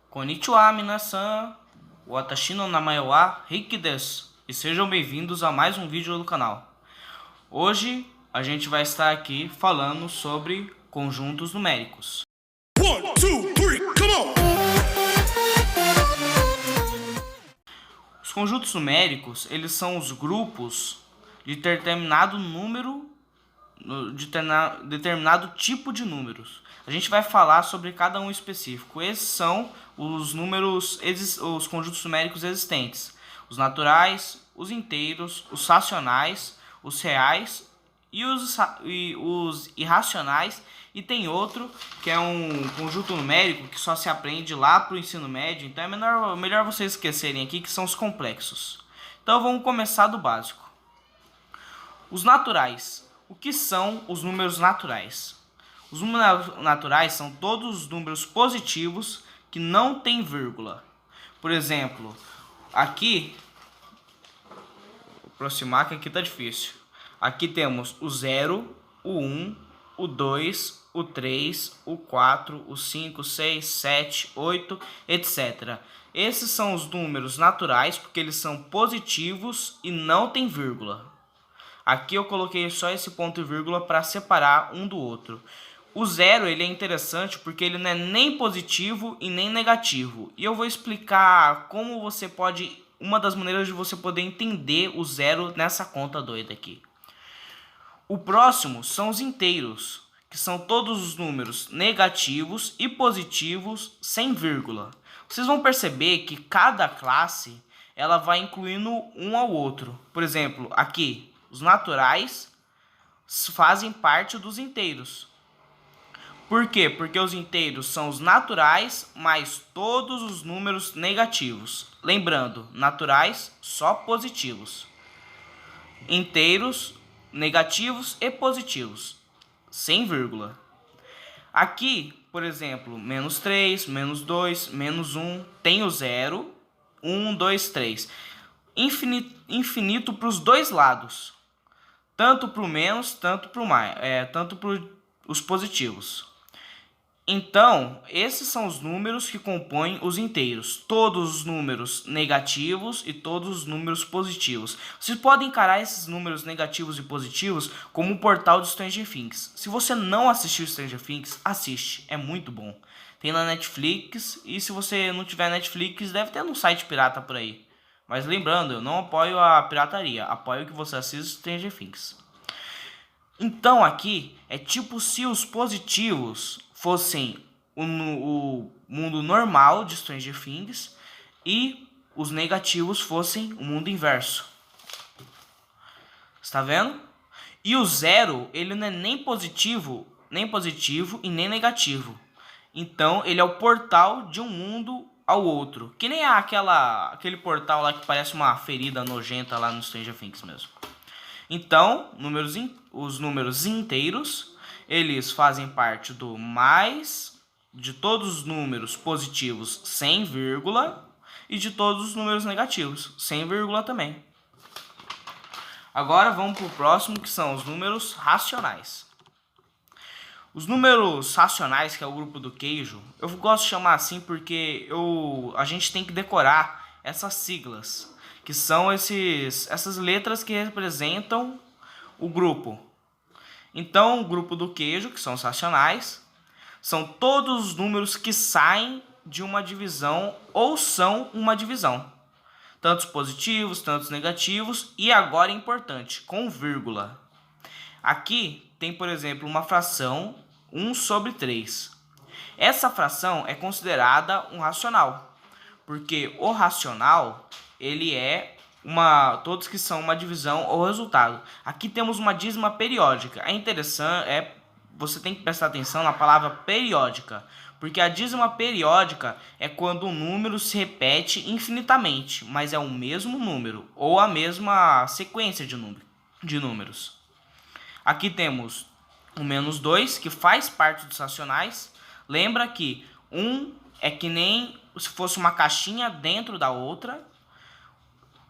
Konnichiwa, minasan, watashi no namae wa Rick desu, e sejam bem-vindos a mais um vídeo do canal. Hoje a gente vai estar aqui falando sobre conjuntos numéricos. 1, 2, 3, come on! Os conjuntos numéricos, eles são os grupos de determinado número, de determinado tipo de números. A gente vai falar sobre cada um específico. Esses são os números, os conjuntos numéricos existentes: os naturais, os inteiros, os racionais, os reais e os irracionais. E tem outro que é um conjunto numérico que só se aprende lá para o ensino médio, então é melhor vocês esquecerem aqui, que são os complexos. Então vamos começar do básico. Os naturais. O que são os números naturais? Os números naturais são todos os números positivos que não tem vírgula. Por exemplo, aqui, vou aproximar que aqui tá difícil. Aqui temos o 0, o 1, o 2, o 3, o 4, o 5, 6, 7, 8, etc. Esses são os números naturais porque eles são positivos e não tem vírgula. Aqui eu coloquei só esse ponto e vírgula para separar um do outro. O 0 ele é interessante porque ele não é nem positivo e nem negativo. E eu vou explicar como você pode, uma das maneiras de você poder entender o 0 nessa conta doida aqui. O próximo são os inteiros, que são todos os números negativos e positivos sem vírgula. Vocês vão perceber que cada classe ela vai incluindo um ao outro. Por exemplo, aqui, os naturais fazem parte dos inteiros. Por quê? Porque os inteiros são os naturais mais todos os números negativos. Lembrando, naturais só positivos. Inteiros negativos e positivos, sem vírgula. Aqui, por exemplo, menos 3, menos 2, menos 1, tem o 0, 1, 2, 3. Infinito para os dois lados. Tanto para o menos, tanto para o mais, tanto para os positivos. Então, esses são os números que compõem os inteiros. Todos os números negativos e todos os números positivos. Vocês podem encarar esses números negativos e positivos como um portal de Stranger Things. Se você não assistiu Stranger Things, assiste. É muito bom. Tem na Netflix, e se você não tiver Netflix, deve ter num site pirata por aí. Mas lembrando, eu não apoio a pirataria, apoio que você assista Stranger Things. Então aqui é tipo se os positivos fossem o mundo normal de Stranger Things e os negativos fossem o mundo inverso. Está vendo? E o 0, ele não é nem positivo e nem negativo. Então ele é o portal de um mundo ao outro. Que nem aquele portal lá que parece uma ferida nojenta lá no Stranger Things mesmo. Então, os números inteiros, eles fazem parte do mais de todos os números positivos sem vírgula e de todos os números negativos sem vírgula também. Agora vamos para o próximo, que são os números racionais. Os números racionais, que é o grupo do queijo, eu gosto de chamar assim porque a gente tem que decorar essas siglas, que são essas letras que representam o grupo. Então, o grupo do queijo, que são os racionais, são todos os números que saem de uma divisão ou são uma divisão. Tantos positivos, tantos negativos e, agora importante, com vírgula. Aqui tem, por exemplo, uma fração 1 sobre 3. Essa fração é considerada um racional, porque o racional ele é todos que são uma divisão ou resultado. Aqui temos uma dízima periódica. É interessante, você tem que prestar atenção na palavra periódica, porque a dízima periódica é quando um número se repete infinitamente, mas é o mesmo número ou a mesma sequência de números. Aqui temos o menos 2, que faz parte dos racionais. Lembra que 1 é que nem se fosse uma caixinha dentro da outra.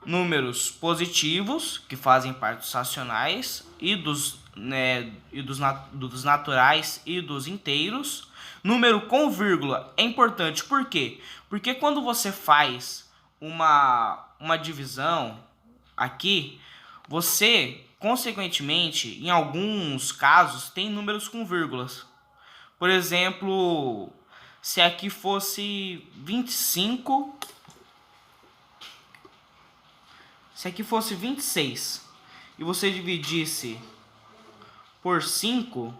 Números positivos, que fazem parte dos racionais, e dos né, e dos naturais e dos inteiros. Número com vírgula é importante, por quê? Porque quando você faz uma divisão aqui, você, consequentemente, em alguns casos, tem números com vírgulas. Por exemplo, se aqui fosse 25, se aqui fosse 26 e você dividisse por 5,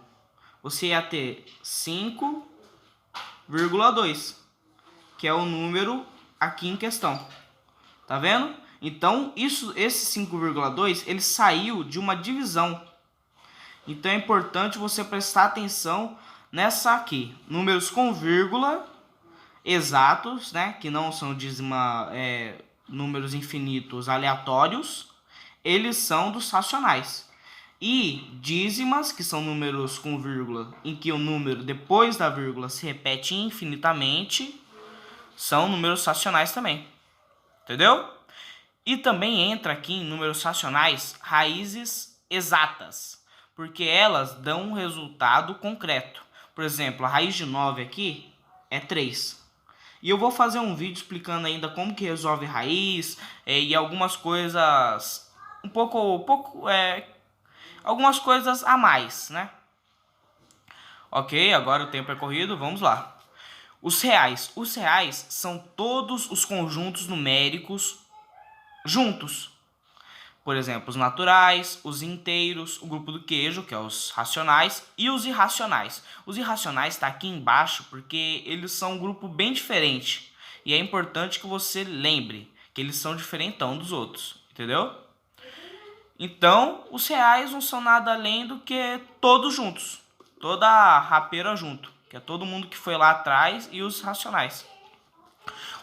você ia ter 5,2, que é o número aqui em questão. Tá vendo? Então, esse 5,2 ele saiu de uma divisão. Então é importante você prestar atenção nessa aqui. Números com vírgula exatos, né, que não são números infinitos aleatórios, eles são dos racionais. E dízimas, que são números com vírgula, em que o número depois da vírgula se repete infinitamente, são números racionais também. Entendeu? E também entra aqui em números racionais raízes exatas, porque elas dão um resultado concreto. Por exemplo, a raiz de 9 aqui é 3. E eu vou fazer um vídeo explicando ainda como que resolve raiz e algumas coisas algumas coisas a mais, né? Ok, agora o tempo é corrido, vamos lá. Os reais são todos os conjuntos numéricos juntos. Por exemplo, os naturais, os inteiros, o grupo do queijo, que é os racionais, e os irracionais. Os irracionais está aqui embaixo porque eles são um grupo bem diferente. E é importante que você lembre que eles são diferentão dos outros, entendeu? Então, os reais não são nada além do que todos juntos. Toda a rapeira junto, que é todo mundo que foi lá atrás, e os racionais.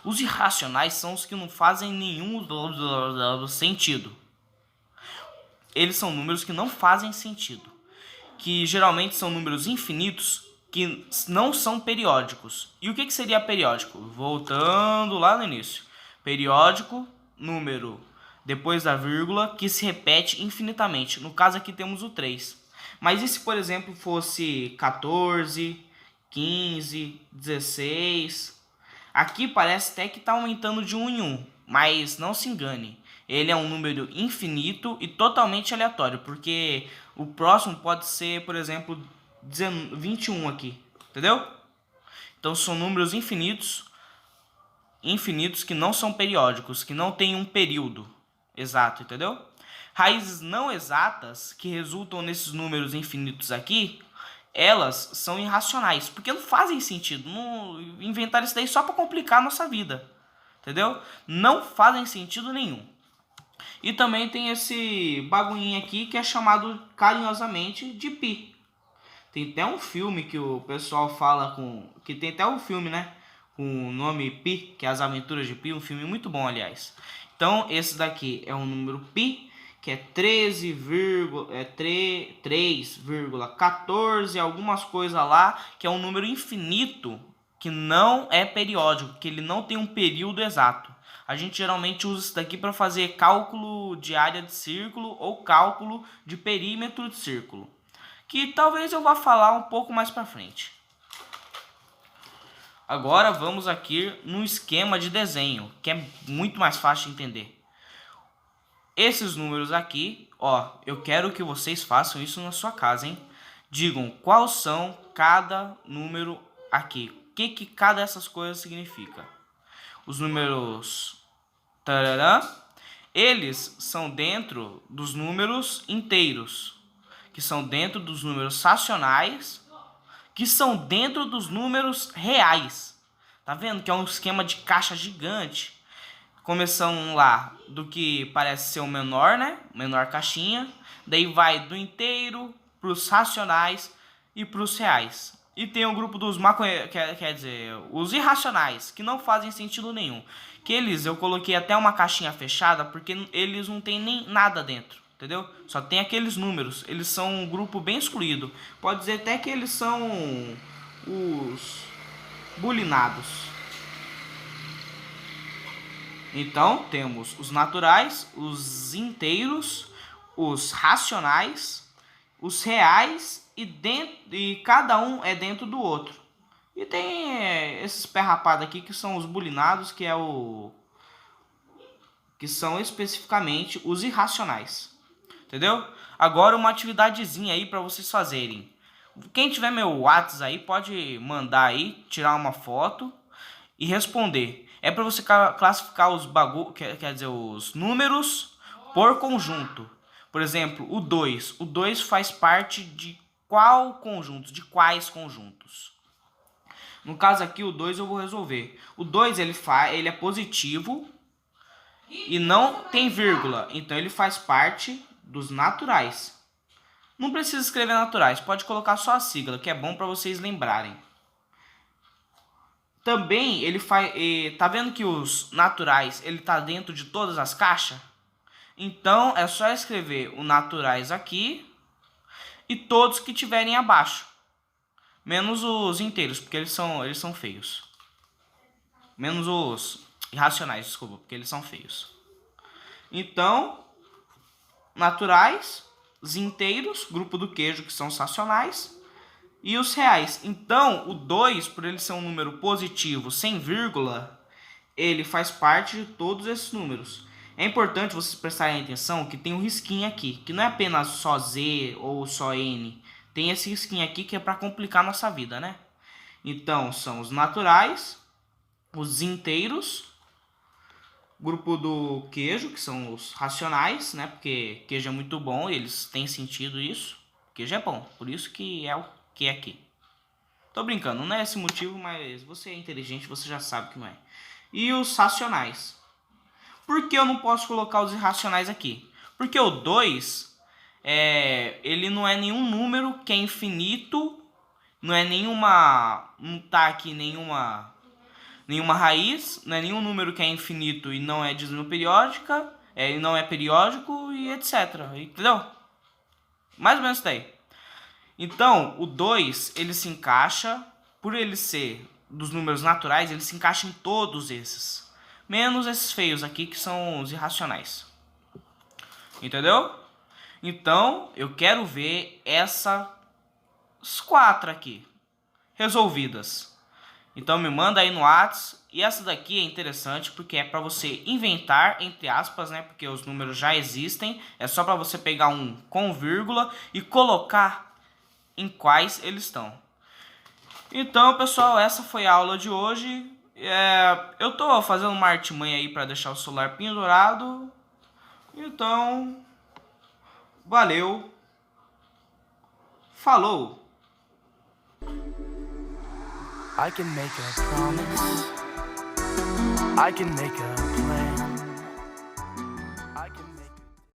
Os irracionais são os que não fazem nenhum sentido. Eles são números que não fazem sentido, que geralmente são números infinitos que não são periódicos. E o que seria periódico? Voltando lá no início. Periódico, número depois da vírgula, que se repete infinitamente. No caso aqui temos o 3. Mas e se, por exemplo, fosse 14, 15, 16? Aqui parece até que está aumentando de 1 em 1, mas não se engane. Ele é um número infinito e totalmente aleatório, porque o próximo pode ser, por exemplo, 21 aqui, entendeu? Então são números infinitos que não são periódicos, que não tem um período exato, entendeu? Raízes não exatas, que resultam nesses números infinitos aqui, elas são irracionais, porque não fazem sentido. Não inventaram isso daí só para complicar a nossa vida, entendeu? Não fazem sentido nenhum. E também tem esse bagulhinho aqui que é chamado carinhosamente de pi. Tem até um filme que o pessoal fala que tem até um filme, né? Com o nome Pi, que é As Aventuras de Pi, um filme muito bom, aliás. Então, esse daqui é um número pi, que é 3,14, algumas coisas lá, que é um número infinito, que não é periódico, que ele não tem um período exato. A gente geralmente usa isso daqui para fazer cálculo de área de círculo ou cálculo de perímetro de círculo, que talvez eu vá falar um pouco mais para frente. Agora vamos aqui no esquema de desenho, que é muito mais fácil de entender. Esses números aqui, ó, eu quero que vocês façam isso na sua casa, hein? Digam quais são cada número aqui. O que cada dessas coisas significa? Os números tarará, eles são dentro dos números inteiros, que são dentro dos números racionais, que são dentro dos números reais. Tá vendo que é um esquema de caixa gigante? Começando lá do que parece ser o menor, né? Menor caixinha. Daí vai do inteiro para os racionais e para os reais. E tem o grupo dos quer dizer, os irracionais, que não fazem sentido nenhum. Que eles, eu coloquei até uma caixinha fechada, porque eles não tem nem nada dentro, entendeu? Só tem aqueles números, eles são um grupo bem excluído. Pode dizer até que eles são os bulinados. Então, temos os naturais, os inteiros, os racionais, os reais e cada um é dentro do outro. E tem esses pé rapado aqui que são os bulinados, que são especificamente os irracionais. Entendeu? Agora uma atividadezinha aí para vocês fazerem. Quem tiver meu WhatsApp aí pode mandar aí, tirar uma foto e responder. É para você classificar os quer dizer, os números por conjunto. Por exemplo, o 2. O 2 faz parte de qual conjunto? De quais conjuntos? No caso aqui, o 2 eu vou resolver. O 2 ele é positivo e não tem vírgula. Então ele faz parte dos naturais. Não precisa escrever naturais, pode colocar só a sigla, que é bom para vocês lembrarem. Também ele faz, tá vendo que os naturais ele tá dentro de todas as caixas? Então é só escrever o naturais aqui e todos que tiverem abaixo, menos os inteiros, porque eles são feios. Menos os irracionais, desculpa, porque eles são feios. Então, naturais, os inteiros, grupo do queijo, que são os racionais, e os reais. Então, o 2, por ele ser um número positivo sem vírgula, ele faz parte de todos esses números. É importante vocês prestarem atenção que tem um risquinho aqui, que não é apenas só Z ou só N. Tem esse risquinho aqui que é para complicar a nossa vida, né? Então, são os naturais, os inteiros, grupo do queijo, que são os racionais, né? Porque queijo é muito bom, eles têm sentido isso. Queijo é bom, por isso que é o que é aqui. Tô brincando, não é esse motivo, mas você é inteligente, você já sabe que não é. E os racionais. Por que eu não posso colocar os irracionais aqui? Porque o 2, ele não é nenhum número que é infinito, não é nenhuma, não tá aqui nenhuma raiz, não é nenhum número que é infinito e não é dízimo periódica, e não é periódico e etc. Entendeu? Mais ou menos isso daí. Então, o 2, ele se encaixa, por ele ser dos números naturais, ele se encaixa em todos esses. Menos esses feios aqui, que são os irracionais. Entendeu? Então, eu quero ver essas 4 aqui resolvidas. Então, me manda aí no WhatsApp. E essa daqui é interessante porque é para você inventar, entre aspas, né? Porque os números já existem. É só para você pegar um com vírgula e colocar em quais eles estão. Então, pessoal, essa foi a aula de hoje. Eu tô fazendo uma artimanha aí para deixar o celular pendurado. Então, valeu. Falou. I can make a promise. I can make a